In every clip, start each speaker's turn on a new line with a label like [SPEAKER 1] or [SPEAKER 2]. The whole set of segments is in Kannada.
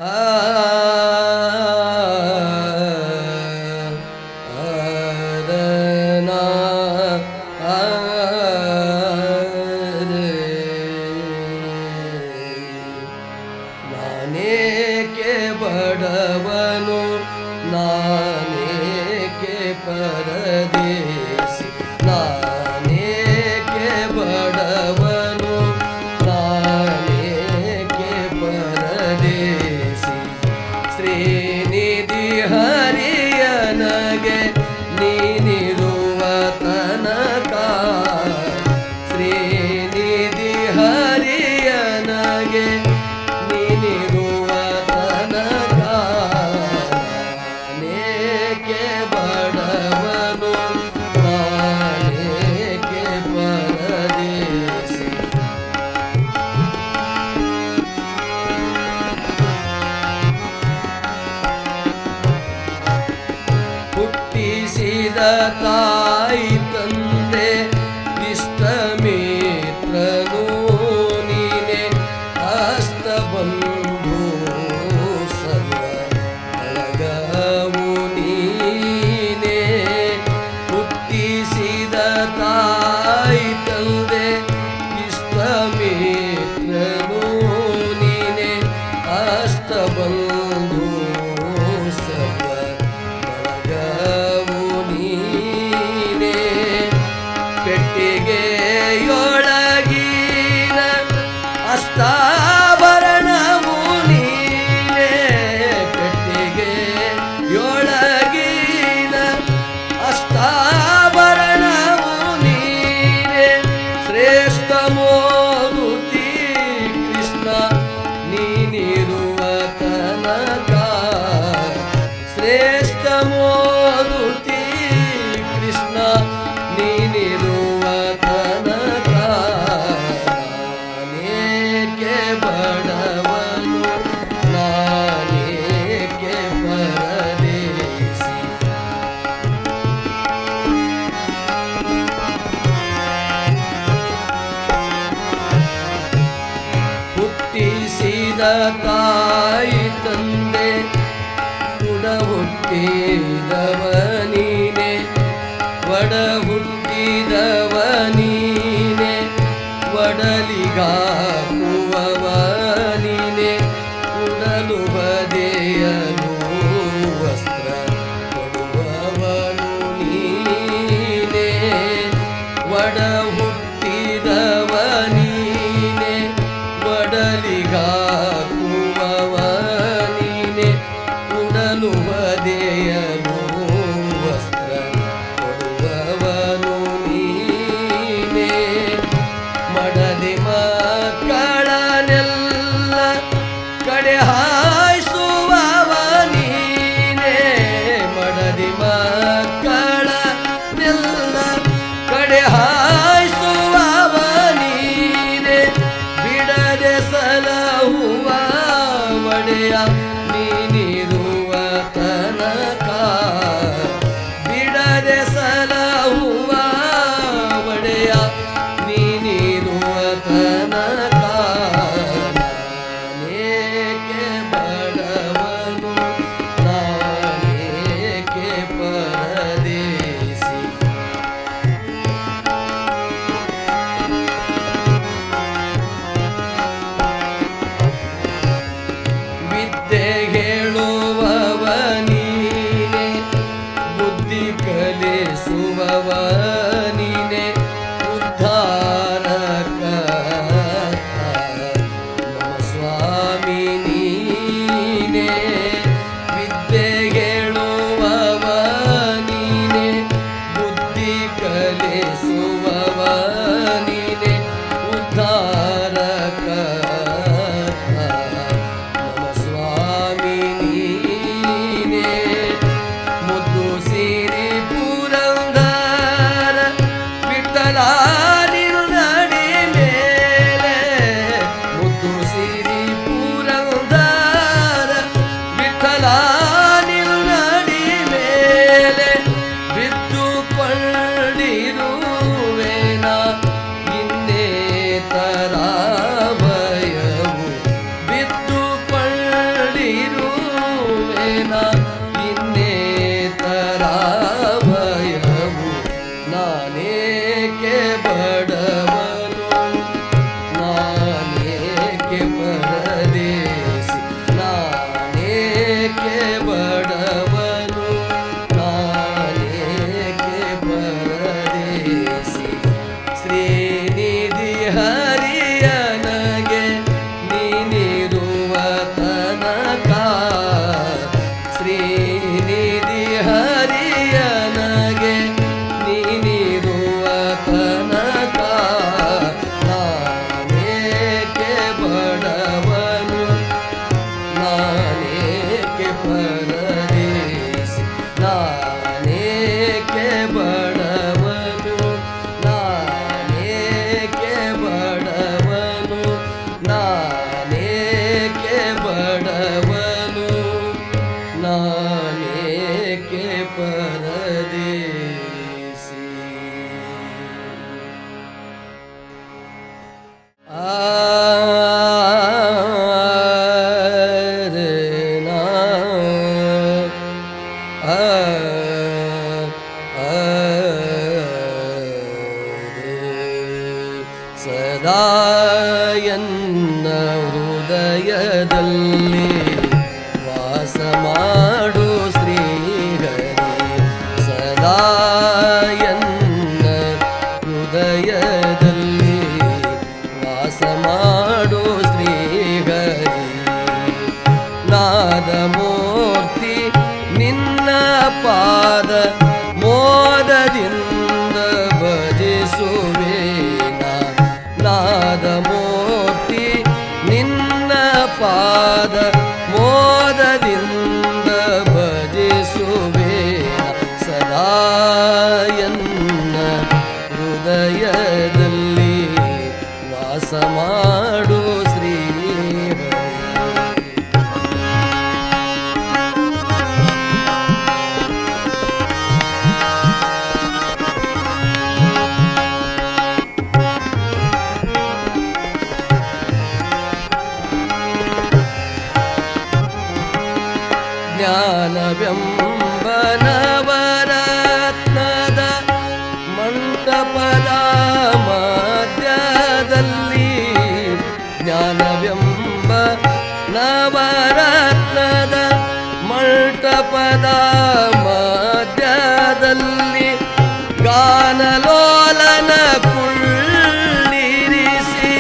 [SPEAKER 1] ಆ ಆರನ ನಾನೇಕೆ ಬಡವನು ನಾನೇಕೆ ಪರದೇಸಿ ನಾನೇಕೆ ಬಡವನು ನಾನೇಕೆ ಪರದೇಸಿ ಶ್ರೀನಿಧಿ ಹರಿಯನಗೆ ನೀನಿರುವ ತನಕ ಶ್ರೀನಿಧಿ ಹರಿಯನಗೆ ನೀನಿರುವ ತನಕ ನಾನೇಕೆ ಬಡವನು ನಾನೇಕೆ ಪರದೇಸಿ ಹುಟ್ಟಿಸಿದ ತಾಯಿ ತಂದೆ ಇಷ್ಟ ಮಿತ್ರನು ನೀನೆ ಅಷ್ಟ ಬಂಧು ಸರ್ವ ಬಳಗವು ನೀನೆ ಹುಟ್ಟಿಸಿದ ತಾಯಿ ತಂದೆ ಇಷ್ಟ ಮಿತ್ರನು ನೀನೆ ಅಷ್ಟ ಬಂಧು ಸರ್ವ ಬಳಗವು ನೀನೆ ಪೆಟ್ಟಿಗೆಯೊಳಗಿನ ಅಷ್ಟಾಭರಣವು ನೀನೆ ಪೆಟ್ಟಿಗೆಯೊಳಗಿನ ಅಷ್ಟಾಭರಣವು ನೀನೆ ಶ್ರೇಷ್ಠ ಮೋದುತಿ ಕೃಷ್ಣ ನೀನಿರುವ ತನಕ ಶ್ರೇಷ್ಠ ಮೋದುತಿ ಕೃಷ್ಣ ನೀನಿರುವ ತನಕ ನಾನೇಕೆ ಬಡವನು ನಾನೇಕೆ ಪರದೇಸಿ ಹುಟ್ಟಿಸಿದ ತಾಯಿ ತಂದೆ ಕುಡ ಹುಟ್ಟಿದವ ನೀನೆ ಒಡ ಹುಟ್ಟಿದವ ನೀನೆ ಒಡಲಿಗಾಕುವವ ನೀನೆ ಉಡಲು ಬದೆಯಲು ವಸ್ತ್ರ ಕೊಡುವವನು ನೀನೆ ಒಡ ಹುಟ್ಟಿದವ ನೀನೆ ಒಡಲಿಗಾಕುವವ ನೀನೆ ಉಡಲು ಬದೆಯಲು ವಸ್ತ್ರ ಕೊಡುವವನು ನೀನೆ ಮಡದಿ ಮಕ್ಕಳನೆಲ್ಲ ಕಡೆ ಹಾಯಿಸುವವ ನೀನೆ ಮಡದಿ ಮಕ್ಕಳನೆಲ್ಲ ಕಡೆ ಹಾಯಿಸುವವ ನೀನೆ ಬಿಡದೆ ಸಲಹುವ ಒಡೆಯ ನೀನಿರುವ ತನಕ ಬಿಡದೆ ಸಲಹುವ ಒಡೆಯ ನೀನಿರುವ ತನಕ ನಾನೇಕೆ ಬಡವನು ನಾನೇಕೆ ಪರದೇಸಿ ವಿದ್ಯೆ ಬಡವನು ನಾನೇಕೆ ಪರದೇಸಿ ನಾನೇಕೆ ಬಡವನು ನಾನೇಕೆ ಬಡವನು ನಾನೇಕೆ ಬಡವನು ನಾನೇಕೆ ಪರದೇಸಿ ಸದಾ ಎನ್ನ ಹೃದಯದಲ್ಲಿ ವಾಸ ಮಾಡು ಶ್ರೀಹರಿ ಸದಾ ಎನ್ನ ಹೃದಯದಲ್ಲಿ ವಾಸ ಮಾಡು ಶ್ರೀಹರಿ ನಾದಮೂರ್ತಿ ನಿನ್ನ ಪಾದ ಮೋದದಿಂದ ಭಜಿಸುವೆ ನಾದಮೂರ್ತಿ ನಿನ್ನ ಪಾದ ಮೋದದಿಂದ ಭಜಿಸುವೆ ಸದಾ ಎನ್ನ ಹೃದಯದಲ್ಲಿ ವಾಸ ಮಾಡು ಶ್ರೀಹರಿ ಜ್ಞಾನವೆಂಬ ನವರತ್ನದ ಮಂಟಪದ ಮಧ್ಯದಲ್ಲಿ ಜ್ಞಾನವೆಂಬ ನವರತ್ನದ ಮಂಟಪದ ಮಧ್ಯದಲ್ಲಿ ಗಾನಲೋಲನ ಕುಳ್ಳಿರಿಸಿ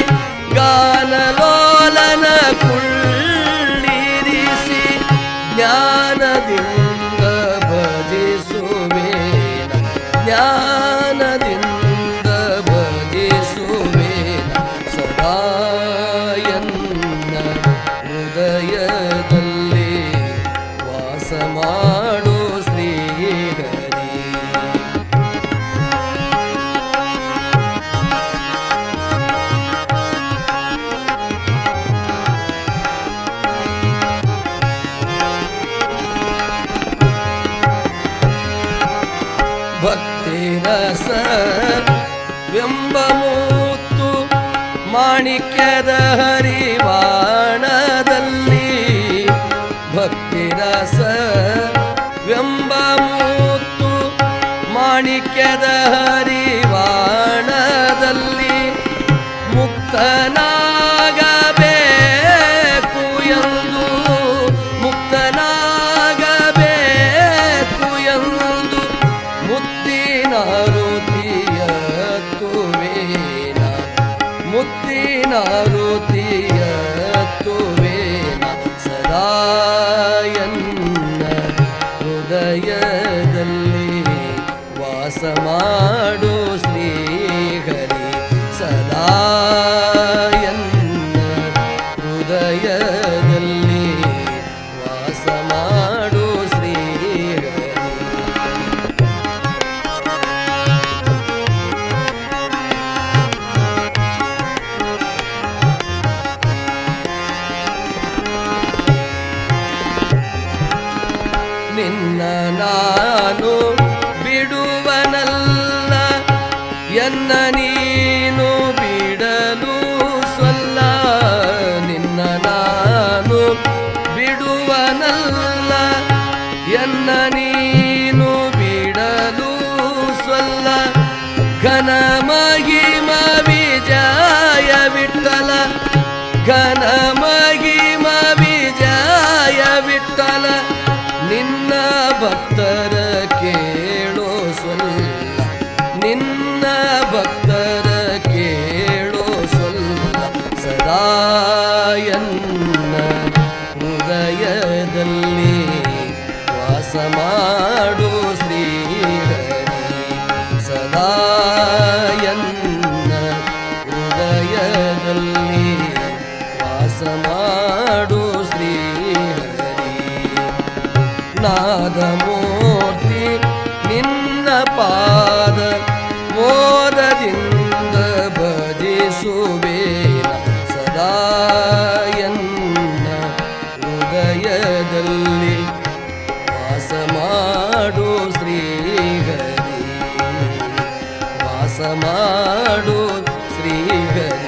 [SPEAKER 1] ಗಾನಲೋಲನ ಕುಳ್ಳಿರಿಸಿ ಜ್ಞಾನದಿಂದ ಭಜಿಸುವೇನ ಜ್ಞಾನದಿಂದ ಭಜಿಸುವೇನ ಸದಾ ಎನ್ನ ಹೃದಯದಲ್ಲಿ ವಾಸ ಮಾಡು ಶ್ರೀಹರಿ ಭಕ್ತಿರಸ ವೆಂಬ ಮೂತ್ತು ಮಾಣಿಕ್ಯದ ಹರಿವಾಣದಲ್ಲಿ ಭಕ್ತಿರಸ ವೆಂಬ ಮೂತ್ತು ಮಾಣಿಕ್ಯದ ಹರಿವಾಣದಲ್ಲಿ ಮುಕ್ತನಾಗಬೇಕು ಎಂದು ಮುಕ್ತನಾಗಬೇಕು ಎಂದು ಮುತ್ತಿನ ರುತಿಯ ತುವೇನ ಮುತ್ತಿನ ರುತಿಯ ತುವೇನ ಸದಾ ಎನ್ನ ಹೃದಯದಲ್ಲಿ ವಾಸ ಮಾಡು ಶ್ರೀಹರಿ ಸದಾ ಎನ್ನ ಹೃದಯದಲ್ಲಿ ವಾಸ ಮಾಡು ಶ್ರೀಹರಿ ನಿನ್ನ ನಾನು ಬಿಡುವನಲ್ಲ ಎನ್ನ ನೀನು ಬಿಡಲು ಸೊಲ್ಲ ನಿನ್ನ ನಾನು ಬಿಡುವನಲ್ಲ ಎನ್ನ ನೀನು ಬಿಡಲು ಸೊಲ್ಲ ಘನ ಮಹಿಮ ವಿಜಯ ವಿಠಲ ಘನ ಮಹಿಮ ವಿಜಯ ವಿಠಲ ನಿನ್ನ ಭಕ್ತರ ಕೇಳೋ ಸೊಲ್ಲ ನಿನ್ನ ಭಕ್ತರ ಕೇಳೋ ಸೊಲ್ಲ ಸದಾ ಎನ್ನ ಹೃದಯದಲ್ಲಿ ವಾಸ ಮಾಡು ಶ್ರೀಹರಿ ಸದಾ ಎನ್ನ ಹೃದಯದಲ್ಲಿ ಮಾಡು ಶ್ರೀಹರಿ. ನಾದಮೂರ್ತಿ ನಿನ್ನ ಪಾದ ಮೋದದಿಂದ ಭಜಿಸುವೇನ ಸದಾ ಎನ್ನ ಹೃದಯದಲ್ಲಿ ವಾಸ ಮಾಡು ಶ್ರೀಹರಿ. ವಾಸ ಮಾಡು ಶ್ರೀಹರಿ.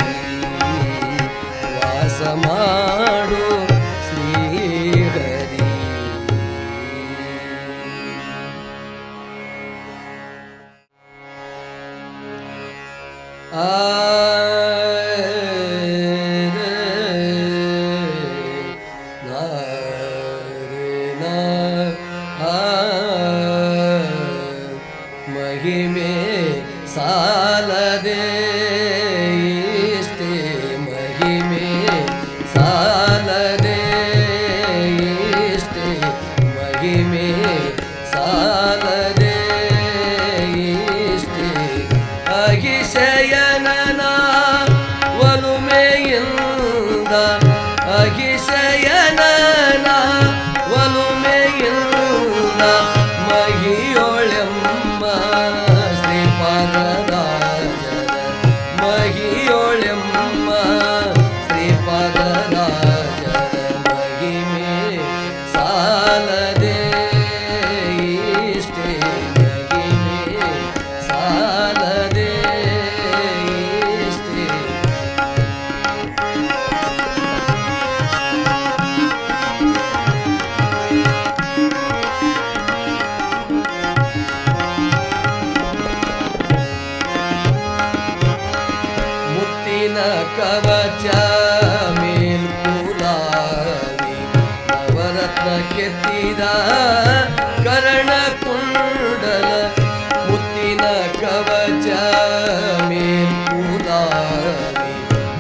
[SPEAKER 1] ವಾಸ ಮಾಡು ಶ್ರೀಹರಿ. ಮಹಿಮೆ ಸಾಲದೆ ಇಷ್ಟೇ ಮಹಿಮೆ ಸಾಲದೆ ಇಷ್ಟೇ ಮಹಿಮೆ ಸಾಲದೆ ಇಷ್ಟೇ ಅಹಿಶಯನನ ಒಲುಮೆಯಿಂದ ಅಹಿಶಯನನ ಒಲುಮೆಯಿಂದ ಮಹಿಯೊಳೆಮ್ಮ ಶ್ರೀಪಾದರಾಜರ ಮಹಿಯೊಳೆಮ್ಮ ಶ್ರೀಪಾದರಾಜರ ಮಹಿಮೆ ಸಾಲದೆ ಇಷ್ಟೇ ಮಹಿಮೆ ಸಾಲದೆ ಇಷ್ಟೇ. ಮುತ್ತಿನ ಕವಚ ಮೇಲ್ಕುಲಾವಿ ನವರತ್ನ ಕೆತ್ತಿದ ಕರ್ಣ ಕುಂಡಲ. ಮುತ್ತಿನ ಕವಚ ಮೇಲ್ಕುಲಾವಿ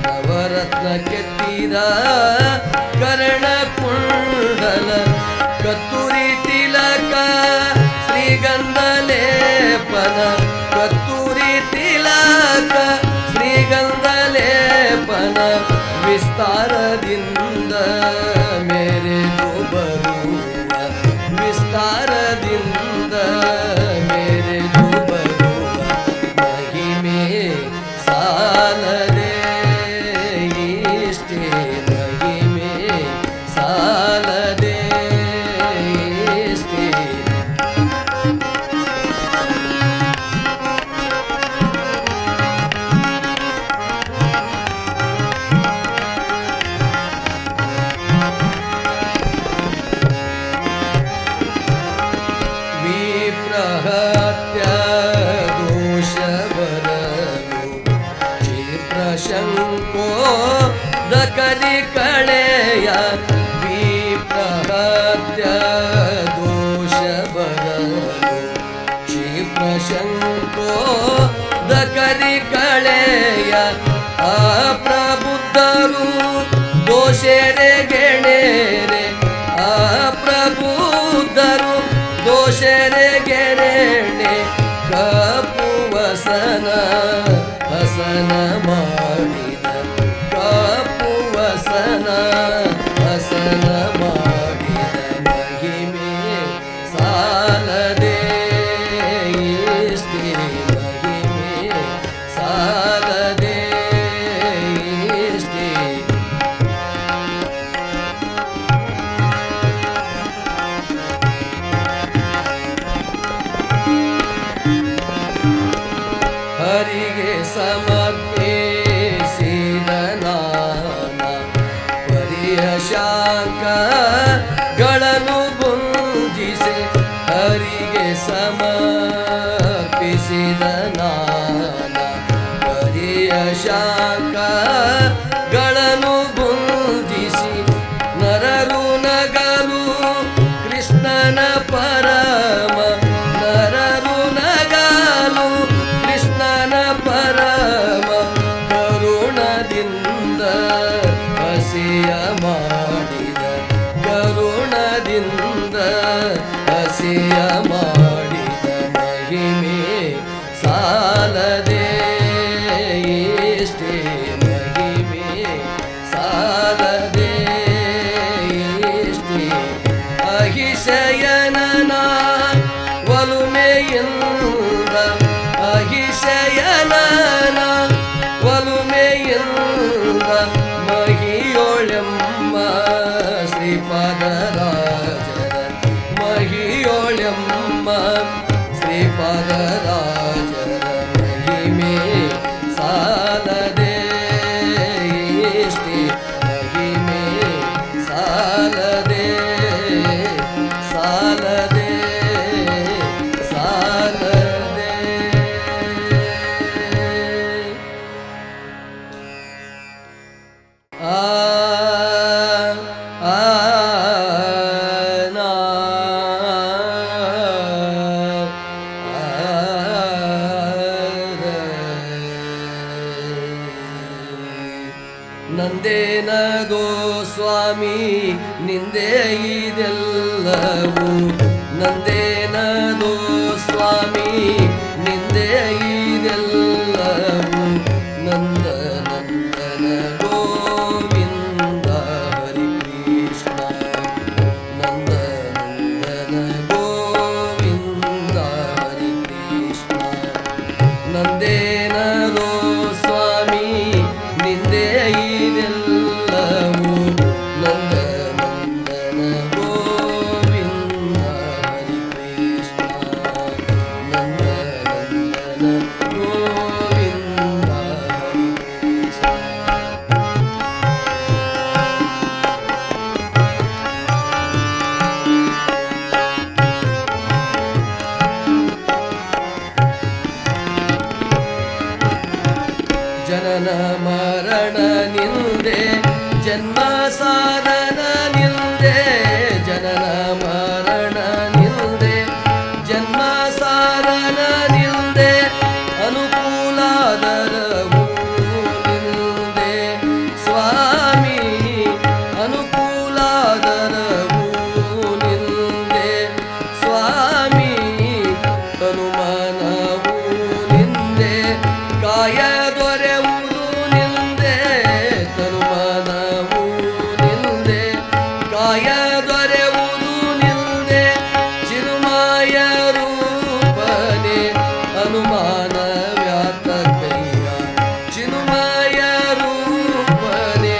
[SPEAKER 1] ನವರತ್ನ ಕೆತ್ತಿದ ಕರ್ಣ ಕುಂಡಲ. ಕತ್ತೂರಿ ತಿಲಕ ಶ್ರೀಗಂಧ ಲೇಪನ ಕತ್ತೂರಿ ತಿಲಕ ಶ್ರೀಗಂಧ ಲೇಪನ ವಿಸ್ತಾರದಿಂದ ಮೇರೆದು ಬರುವ ವಿಸ್ತಾರದಿಂದ ಮೇರೆದು ಬರುವ ಮಹಿಮೆ ಸಾಲದೆ ಇಷ್ಟೇ ಮಹಿಮೆ ಸಾಲದೆ ಇಷ್ಟೇ. ವಿಪ್ರಹತ್ಯ ದೋಷ ಬರಲು ಕ್ಷಿಪ್ರಶಂಕೋ ದಕಲಿ ಕಳೆಯ. ವಿಪ್ರಹತ್ಯ ದೋಷ ಬರಲು ಕ್ಷಿಪ್ರಶಂಕೋ ದಕಲಿ ಕಳೆಯ. ಅಪ್ರಬುದ್ಧರು ದೋಷರೆ ಗೆಣೆರೆ ಅಪ್ರಬುದ್ಧರು ದೋಷರೆ ಗೆಣೆ. ಕಪ್ಪು ವಸನ ಹಸನ ಮಾಡಿದ ಕಪ್ಪು ವಸನ ಹಸನ ಮಾಡಿದ ಮಹಿಮೆ ಸಾಲದೆ ಇಷ್ಟೇ ಮಹಿಮೆ ಸಾಲದೆ ಇಷ್ಟೇ. ಹರಿಗೆ ಸಮರ್ಪಿಸಿದ ನಾನ ಪರಿಯ ಶಾಖಗಳನ್ನು ಗುಂಜಿಸಿ. ಹರಿಗೆ ಸಮರ್ಪಿಸಿದ ನಾನ ಪರಿಯ ಶಾಖಗಳನ್ನು ಗುಂಜಿಸಿ. ನರರು ನಗಲು ಕೃಷ್ಣನ ಪರಮ ನರರು ನಗಲು ಕೃಷ್ಣನ ಪರಮ ಕರುಣದಿಂದ ಹಸಿಯ ಮಾಡಿದ ಕರುಣದಿಂದ ಹಸಿಯ ಮಾಡಿದ ಮಹಿಮೆ ಸಾಲದೆ ಇಷ್ಟೇ ಮಹಿಮೆ ಸಾಲದೆ ಆ ನಾ ನಂದೇನದೋ ಸ್ವಾಮಿ ನಿಂದೆ ಇದೆಲ್ಲವೂ ನಂದೇನದೋ ಸ್ವಾಮಿ ನಿಂದೆ ಇದೆಲ್ಲವೂ ನಂದ ನಂದನ ಗೋವಿಂದ ಹರಿ ಕೃಷ್ಣ ನಂದ ನಂದನ ಗೋವಿಂದ ಹರಿ ಕೃಷ್ಣ ನಂದೇನದೋ ಸ್ವಾಮಿ ನಿಂದೆ ಇದೆಲ್ಲವೂ ನಂದ ನಂದನ ಗೋವಿಂದ ಹರಿ ಕೃಷ್ಣ ನಂದ ನಂದನ ಗೋವಿಂದ ಹರಿ ಕೃಷ್ಣ. ಜನನ ಮರಣ ನಿಂದೆ ಜನ್ಮ ಸಾಧನ ನಿಂದೆ ಜನನ ಮರಣ ನಿಂದೆ ಜನ್ಮ ಸಾಧನ ನಿಂದೆ ಅನುಕೂಲಾದರವು ನಿಂದೆ ಸ್ವಾಮಿ ಅನುಕೂಲಾದರವು ನಿಂದೆ ಸ್ವಾಮಿ ತನುಮನವು ನಿಂದೆ ಕಾಯ ದೊರೆಯುವುದು ನಿಂದೆ ತನುಮನವು ನಿಂದೆ ಕಾಯ ದೊರೆಯುವುದು ನಿಂದೆ ಚಿರುಮಾಯ ರೂಪನೆ ಅನುಮಾನ ವ್ಯಾತ ಕೈಯ ಚಿರುಮಾಯ ರೂಪನೆ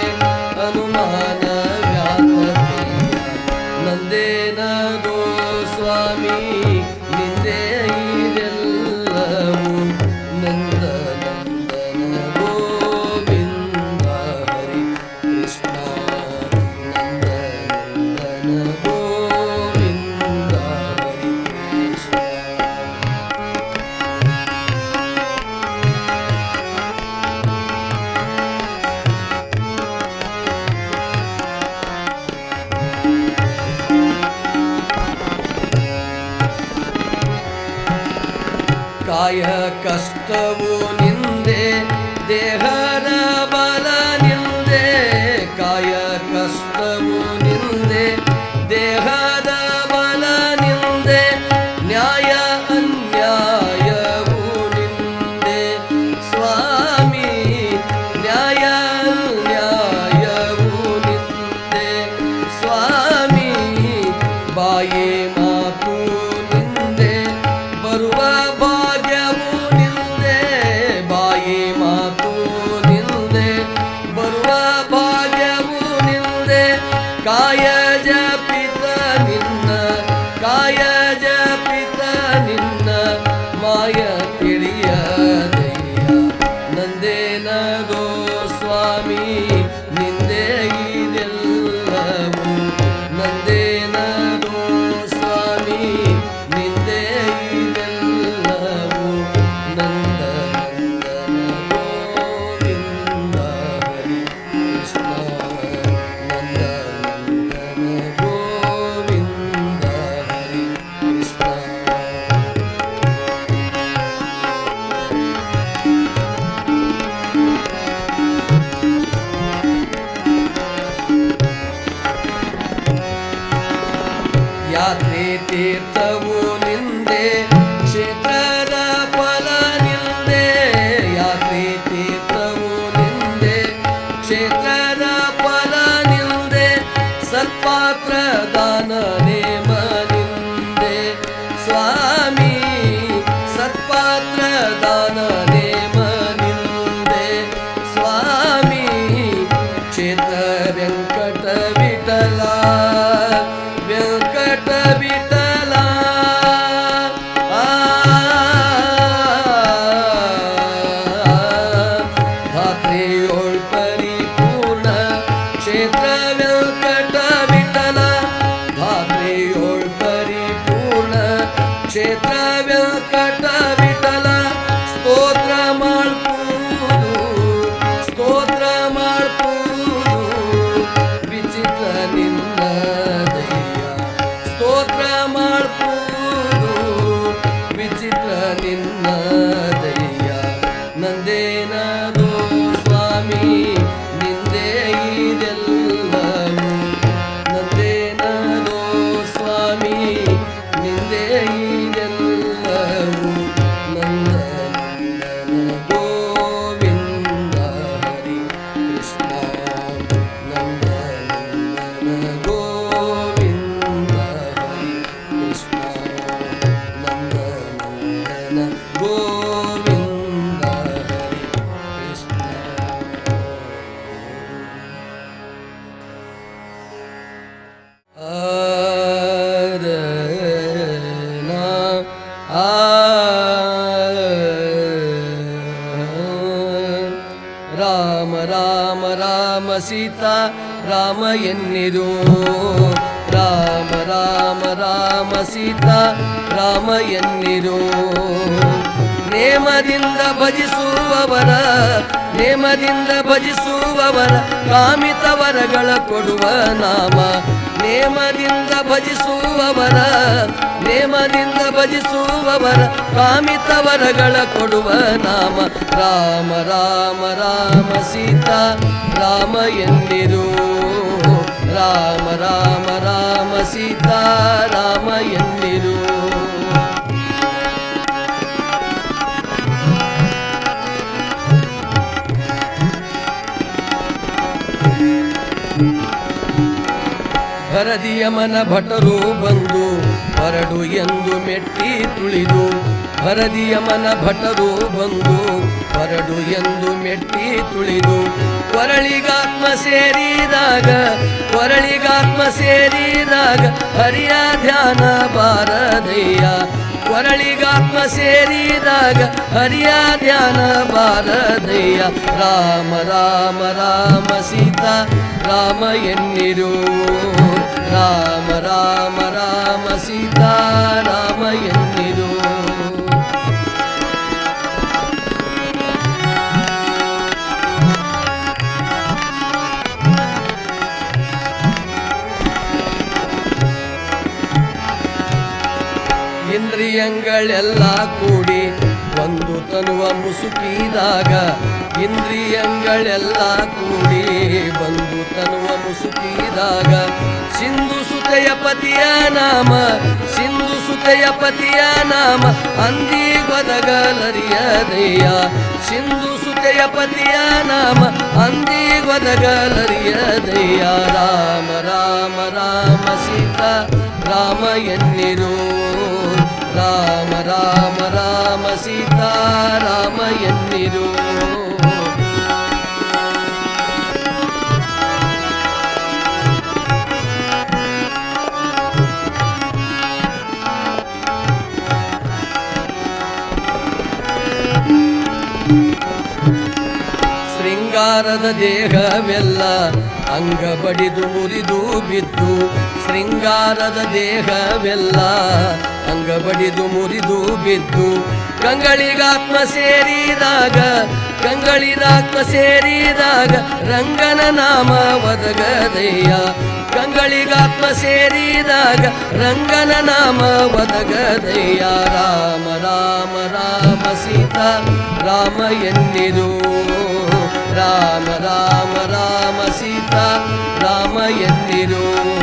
[SPEAKER 1] ಅನುಮಾನ ವ್ಯಾತ ಕೈಯ ನಂದೇನದೋ ಸ್ವಾಮಿ ನಿಂದೆ ಇದೆಲ್ಲವೂ ನಂದ ನಂದನ ಗೋವಿಂದ ಹರಿ ಕೃಷ್ಣ ನಂದ ನಂದನ ಗೋವಿಂದ ಹರಿ ಕೃಷ್ಣ. ಕಾಯ ಕಷ್ಟವು ನಿಂದೆ ದೇಹದ ಬಲ ನಿಂದೆ ಕಾಯ ಕಷ್ಟವು ನಿಂದೆ ದೇಹದ ಬಲ ನಿಂದೆ ನ್ಯಾಯ ಅನ್ಯಾಯವು ನಿಂದೆ ಸ್ವಾಮಿ ನ್ಯಾಯ ಅನ್ಯಾಯವು ನಿಂದೆ ಸ್ವಾಮಿ ಬಾಯಿ ಮಾತು ನಿಂದೆ ಬರುವ ಭಾಗ್ಯವು ನಿಂದೆ ಬಾಯಿ ಮಾತು ನಿಂದೆ ಬರುವ ಭಾಗ್ಯವು ನಿಂದೆ ಕಾಯ ಜಪಿತ ನಿನ್ನ ಕಾಯ ಜಪಿತ ನಿನ್ನ ಮಾಯ ತಿಳಿಯದಯ್ಯ ನಂದೇನದೋ ಸ್ವಾಮಿ ನಿಂದೆ ಇದೆಲ್ಲವೂ ನಂದೇನದೋ ಸ್ವಾಮಿ ನಿಂದೆ ಇದೆಲ್ಲವೂ ನಂದ ನಂದನ ಗೋವಿಂದ ಹರಿ ಕೃಷ್ಣ ನಂದ ನಂದನ ಗೋವಿಂದ ಹರಿ ಕೃಷ್ಣ. ಯಾತ್ರೆ ತೀರ್ಥವು ನಿಂದೆ ಕ್ಷೇತ್ರದ ಫಲ ನಿಂದೆ ಯಾತ್ರೆ ತೀರ್ಥವು ನಿಂದೆ ಕ್ಷೇತ್ರದ ಫಲ ನಿಂದೆ ಸತ್ಪಾತ್ರ ದಾನ ನೇಮ ನಿಂದೆ ಸ್ವಾಮಿ ಸತ್ಪಾತ್ರ ದಾನ ನೇಮ ನಿಂದೆ ಸ್ವಾಮಿ ಕ್ಷೇತ್ರ ವೆಂಕಟ ವಿಠಲ ವೆಂಕಟ ವಿಠಲ ಧಾತ್ರಿಯೋಳ್ ಪರಿಪೂರ್ಣ ಕ್ಷೇತ್ರ ವೆಂಕಟ ವಿಠಲ ಧಾತ್ರಿಯೋಳ್ ಪರಿಪೂರ್ಣ ಕ್ಷೇತ್ರ ವೆಂಕಟ ವಿಠಲ ಸ್ತೋತ್ರ ಮಾಡ್ಪೂದು ಸ್ತೋತ್ರ ಮಾಡ್ಪೂದು ಸೀತಾ ರಾಮ ಎನ್ನಿರು. ರಾಮ ರಾಮ ರಾಮ ಸೀತಾ ರಾಮ ಎನ್ನಿರು. ನೇಮದಿಂದ ಭಜಿಸುವವರ ಕಾಮಿತ ವರಗಳ ಕೊಡುವ ನಾಮ. ನೇಮದಿಂದ ಭಜಿಸುವವರ ಕಾಮಿತ ವರಗಳ ಕೊಡುವ ನಾಮ. ರಾಮ ರಾಮ ರಾಮ ಸೀತಾ ರಾಮ ಎನ್ನಿರು. ರಾಮ ರಾಮ ರಾಮ ಸೀತಾ ರಾಮ ಎನ್ನಿರು. ಭರದಿಯಮನ ಭಟರು ಬಂದು ಹೊರಡು ಎಂದು ಮೆಟ್ಟಿ ತುಳಿದು. ಭರದಿಯಮನ ಭಟರು ಬಂದು ಹೊರಡು ಎಂದು ಮೆಟ್ಟಿ ತುಳಿದು. ಕೊರಳಿಗಾತ್ಮ ಸೇರಿದಾಗ ಹರಿಯ ಧ್ಯಾನ ಬಾರದಯ್ಯ. ಕೊರಳಿಗಾತ್ಮ ಸೇರಿದಾಗ ಹರಿಯ ಧ್ಯಾನ ಬಾರದಯ್ಯ. ರಾಮ ರಾಮ ರಾಮ ಸೀತಾ ರಾಮ ಎನ್ನಿರು. ರಾಮ ರಾಮ ರಾಮ ಸೀತಾ ರಾಮ ಎನ್ನಿರು. ಇಂದ್ರಿಯಗಳೆಲ್ಲ ಕೂಡಿ ಒಂದು ತನುವ ಮುಸುಕಿದಾಗ. ಇಂದ್ರಿಯಗಳೆಲ್ಲ ಕೂಡಿ ಬಂದು ತನುವ ಮುಸುಕಿದಾಗ. ಸಿಂಧು ಸುತೆಯ ಪತಿಯ ನಾಮ ಅಂದಿಗೊದಗಲರಿಯದಯ್ಯ. ಸಿಂಧು ಸುತೆಯ ಪತಿಯ ನಾಮ ಅಂದಿಗೊದಗಲರಿಯದಯ್ಯ. ರಾಮ ರಾಮ ರಾಮ ಸೀತಾ ರಾಮ ಎನ್ನಿರು. ರಾಮ ರಾಮ ರಾಮ ಸೀತಾ ರಾಮ ಎನ್ನಿರು. ಶೃಂಗಾರದ ದೇಹವೆಲ್ಲ ಅಂಗ ಬಡಿದು ಮುರಿದು ಬಿದ್ದು. ಶೃಂಗಾರದ ದೇಹವೆಲ್ಲ ಅಂಗ ಬಡಿದು ಮುರಿದು ಬಿದ್ದು. ಕಂಗಳಿಗಾತ್ಮ ಸೇರಿದಾಗ ರಂಗನ ನಾಮ ಒದಗದಯ್ಯ. ಕಂಗಳಿಗಾತ್ಮ ಸೇರಿದಾಗ ರಂಗನ ನಾಮ ಒದಗದಯ್ಯ. ರಾಮ ರಾಮ ರಾಮ ಸೀತಾ ರಾಮ ಎನ್ನಿರು. ರಾಮ ರಾಮ ರಾಮ ಸೀತಾ ರಾಮ ಎನ್ನಿರು.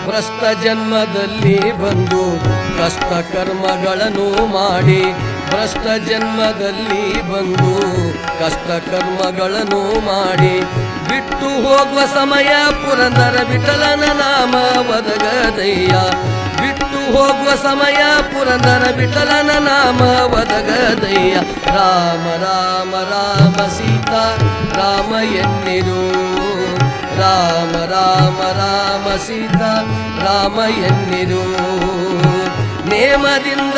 [SPEAKER 1] ಭ್ರಷ್ಟ ಜನ್ಮದಲ್ಲಿ ಬಂದು ಕಷ್ಟ ಕರ್ಮಗಳನ್ನು ಮಾಡಿ. ಭ್ರಷ್ಟ ಜನ್ಮದಲ್ಲಿ ಬಂದು ಕಷ್ಟ ಕರ್ಮಗಳನ್ನು ಮಾಡಿ. ಬಿಟ್ಟು ಹೋಗುವ ಸಮಯ ಪುರಂದರ ವಿಠಲನ ನಾಮ ಒದಗದಯ್ಯ. ಬಿಟ್ಟು ಹೋಗುವ ಸಮಯ ಪುರಂದರ ವಿಠಲನ ನಾಮ ಒದಗದಯ್ಯ. ರಾಮ ರಾಮ ರಾಮ ಸೀತಾ ರಾಮ ಎನ್ನಿರು. ರಾಮ ರಾಮ ರಾಮ ಸೀತಾ ರಾಮ ಎನ್ನಿರು. ನೇಮದಿಂದ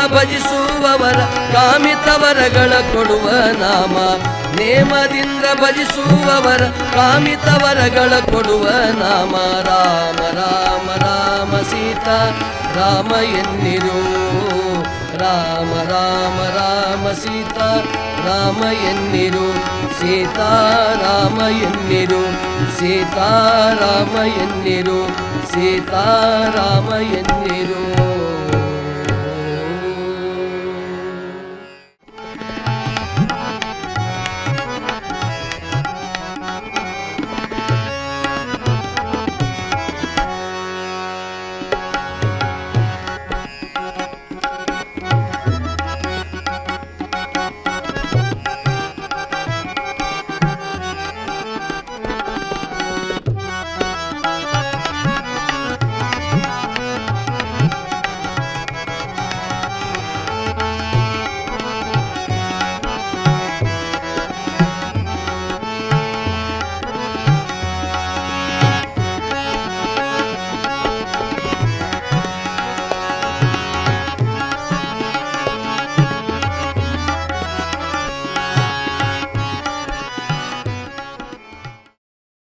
[SPEAKER 1] ಭಜಿಸುವವರ ಕಾಮಿತ ವರಗಳ ಕೊಡುವ ನಾಮ. ನೇಮದಿಂದ ಭಜಿಸುವವರ ಕಾಮಿತ ವರಗಳ ಕೊಡುವ ನಾಮ. ರಾಮ ರಾಮ ರಾಮ ಸೀತಾ ರಾಮ ಎನ್ನಿರು. ರಾಮ ರಾಮ ರಾಮ ಸೀತಾ ರಾಮ ಎನ್ನಿರು. ಸೀತಾ ರಾಮ ಎನ್ನಿರು. ಸೀತಾ ರಾಮ ಎನ್ನಿರು. ಸೀತಾ ರಾಮ ಎನ್ನಿರು.